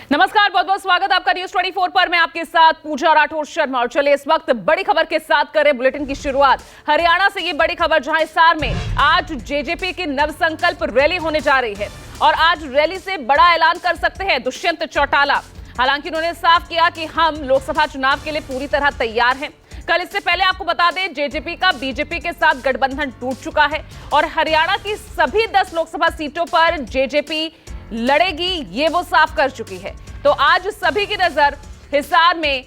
नमस्कार, बहुत बहुत स्वागत आपका न्यूज 24 पर। मैं आपके साथ पूजा राठौर शर्मा। और चलिए इस वक्त बड़ी खबर के साथ करें बुलेटिन की शुरुआत। हरियाणा से ये बड़ी खबर, जहां हिसार में आज जेजेपी की नवसंकल्प रैली होने जा रही है और आज रैली से बड़ा ऐलान कर सकते हैं दुष्यंत चौटाला। हालांकि उन्होंने साफ किया कि हम लोकसभा चुनाव के लिए पूरी तरह तैयार हैं। कल इससे पहले आपको बता दें, जेजेपी का बीजेपी के साथ गठबंधन टूट चुका है और हरियाणा की सभी 10 लोकसभा सीटों पर जेजेपी लड़ेगी, ये वो साफ कर चुकी है। तो आज सभी की नजर हिसार में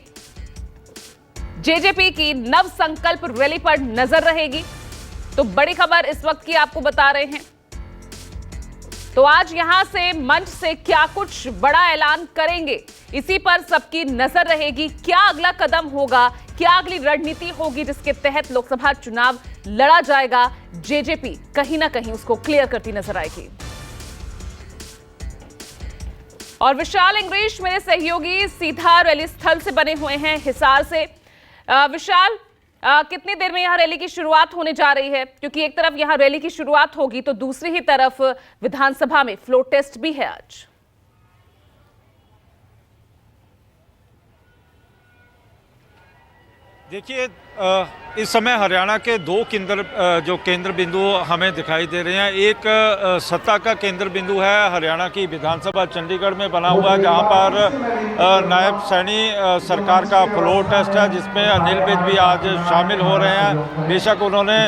जेजेपी की नव संकल्प रैली पर नजर रहेगी। तो बड़ी खबर इस वक्त की आपको बता रहे हैं। तो आज यहां से मंच से क्या कुछ बड़ा ऐलान करेंगे, इसी पर सबकी नजर रहेगी। क्या अगला कदम होगा, क्या अगली रणनीति होगी जिसके तहत लोकसभा चुनाव लड़ा जाएगा, जेजेपी कहीं ना कहीं उसको क्लियर करती नजर आएगी। और विशाल इंग्लिश मेरे सहयोगी सीधा रैली स्थल से बने हुए हैं हिसार से। विशाल, कितनी देर में यहां रैली की शुरुआत होने जा रही है? क्योंकि एक तरफ यहां रैली की शुरुआत होगी तो दूसरी ही तरफ विधानसभा में फ्लोर टेस्ट भी है आज। देखिए, इस समय हरियाणा के दो केंद्र बिंदु हमें दिखाई दे रहे हैं। एक सत्ता का केंद्र बिंदु है हरियाणा की विधानसभा चंडीगढ़ में बना हुआ है, जहां पर नायब सैनी सरकार का फ्लोर टेस्ट है, जिसमें अनिल विज भी आज शामिल हो रहे हैं। बेशक उन्होंने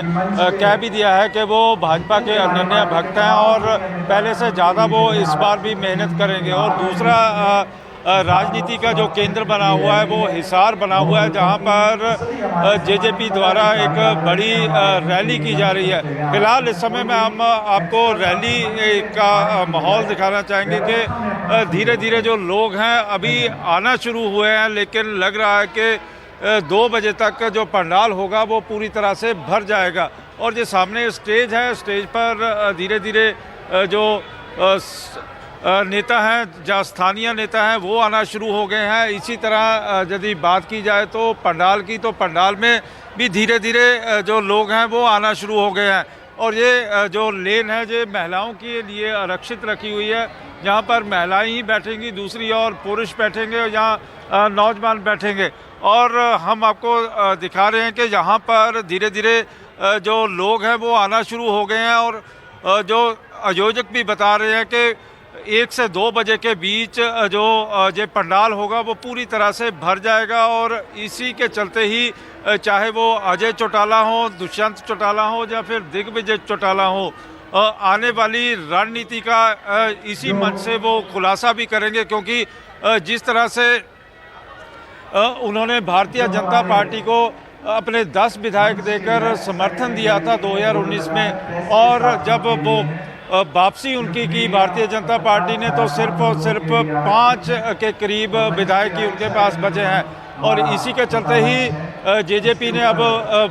कह भी दिया है कि वो भाजपा के अनन्य भक्त हैं और पहले से ज़्यादा वो इस बार भी मेहनत करेंगे। और दूसरा राजनीति का जो केंद्र बना हुआ है वो हिसार बना हुआ है, जहां पर जेजेपी द्वारा एक बड़ी रैली की जा रही है। फिलहाल इस समय में हम आपको रैली का माहौल दिखाना चाहेंगे कि धीरे धीरे जो लोग हैं अभी आना शुरू हुए हैं, लेकिन लग रहा है कि 2 बजे तक जो पंडाल होगा वो पूरी तरह से भर जाएगा। और जो सामने स्टेज है, स्टेज पर धीरे धीरे जो नेता हैं, जहाँ स्थानीय नेता हैं, वो आना शुरू हो गए हैं। इसी तरह यदि बात की जाए तो पंडाल की, तो पंडाल में भी धीरे धीरे जो लोग हैं वो आना शुरू हो गए हैं। और ये जो लेन है जो महिलाओं के लिए आरक्षित रखी हुई है, जहाँ पर महिलाएं ही बैठेंगी, दूसरी ओर पुरुष बैठेंगे और यहाँ नौजवान बैठेंगे। और हम आपको दिखा रहे हैं कि यहाँ पर धीरे धीरे जो लोग हैं वो आना शुरू हो गए हैं। और जो आयोजक भी बता रहे हैं कि 1 से 2 बजे के बीच जो ये पंडाल होगा वो पूरी तरह से भर जाएगा। और इसी के चलते ही चाहे वो अजय चौटाला हो, दुष्यंत चौटाला हो या फिर दिग्विजय चौटाला हो, आने वाली रणनीति का इसी मंच से वो खुलासा भी करेंगे। क्योंकि जिस तरह से उन्होंने भारतीय जनता पार्टी को अपने 10 विधायक देकर समर्थन दिया था 2019 में, और जब वो वापसी उनकी की भारतीय जनता पार्टी ने, तो सिर्फ और सिर्फ 5 के करीब विधायक ही उनके पास बचे हैं। और इसी के चलते ही जेजेपी ने अब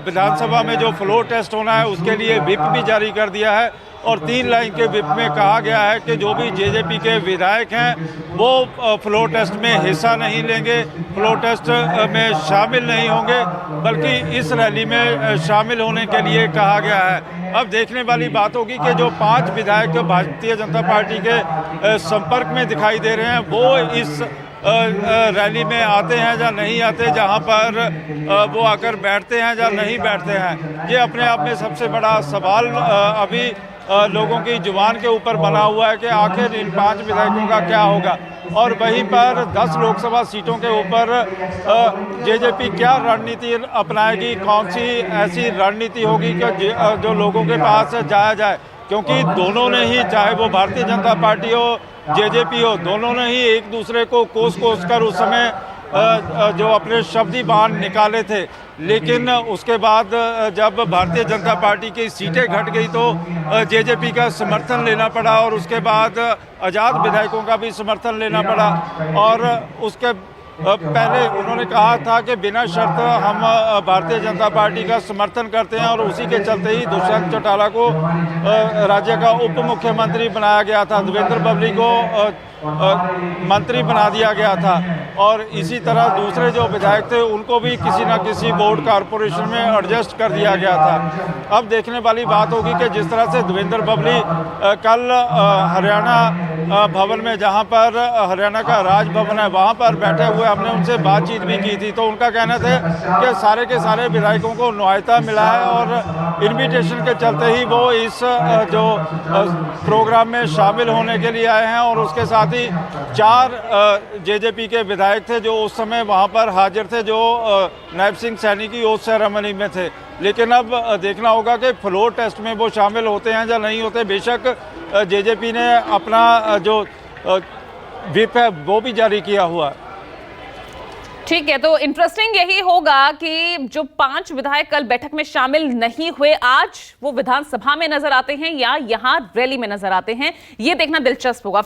विधानसभा में जो फ्लोर टेस्ट होना है उसके लिए व्हिप भी जारी कर दिया है। और 3 लाइन के व्हिप में कहा गया है कि जो भी जेजेपी के विधायक हैं वो फ्लोर टेस्ट में हिस्सा नहीं लेंगे, फ्लोर टेस्ट में शामिल नहीं होंगे, बल्कि इस रैली में शामिल होने के लिए कहा गया है। अब देखने वाली बात होगी कि जो 5 विधायक भारतीय जनता पार्टी के संपर्क में दिखाई दे रहे हैं वो इस रैली में आते हैं या नहीं आते, जहां पर वो आकर बैठते हैं या नहीं बैठते हैं। ये अपने आप में सबसे बड़ा सवाल अभी लोगों की जुबान के ऊपर बना हुआ है कि आखिर इन 5 विधायकों का क्या होगा। और वहीं पर 10 लोकसभा सीटों के ऊपर जेजेपी क्या रणनीति अपनाएगी, कौन सी ऐसी रणनीति होगी कि जो लोगों के पास जाया जाए। क्योंकि दोनों ने ही, चाहे वो भारतीय जनता पार्टी हो, जेजेपी हो, दोनों ने ही एक दूसरे को कोस कर उस समय जो अपने शब्दी बाण निकाले थे। लेकिन उसके बाद जब भारतीय जनता पार्टी की सीटें घट गई तो जेजेपी का समर्थन लेना पड़ा, और उसके बाद आज़ाद विधायकों का भी समर्थन लेना पड़ा। और उसके पहले उन्होंने कहा था कि बिना शर्त हम भारतीय जनता पार्टी का समर्थन करते हैं, और उसी के चलते ही दुष्यंत चौटाला को राज्य का उप मुख्यमंत्री बनाया गया था। देवेंद्र बबली को मंत्री बना दिया गया था और इसी तरह दूसरे जो विधायक थे उनको भी किसी न किसी बोर्ड कॉरपोरेशन में एडजस्ट कर दिया गया था। अब देखने वाली बात होगी कि जिस तरह से देवेंद्र बबली कल हरियाणा भवन में, जहां पर हरियाणा का राजभवन है, वहां पर बैठे हुए हमने उनसे बातचीत भी की थी, तो उनका कहना था कि सारे के सारे विधायकों को नुआयता मिला है और इन्विटेशन के चलते ही वो इस जो प्रोग्राम में शामिल होने के लिए आए हैं। और उसके साथ ही 4 जेजेपी के विधायक थे जो उस समय वहां पर हाजिर थे, जो नायब सिंह सैनी की ओथ सेरेमनी में थे। लेकिन अब देखना होगा कि फ्लोर टेस्ट में वो शामिल होते हैं या नहीं होते। बेशक जेजेपी ने अपना जो व्हिप है वो भी जारी किया हुआ है। ठीक है, तो इंटरेस्टिंग यही होगा कि जो 5 विधायक कल बैठक में शामिल नहीं हुए, आज वो विधानसभा में नजर आते हैं या यहां रैली में नजर आते हैं, ये देखना दिलचस्प होगा।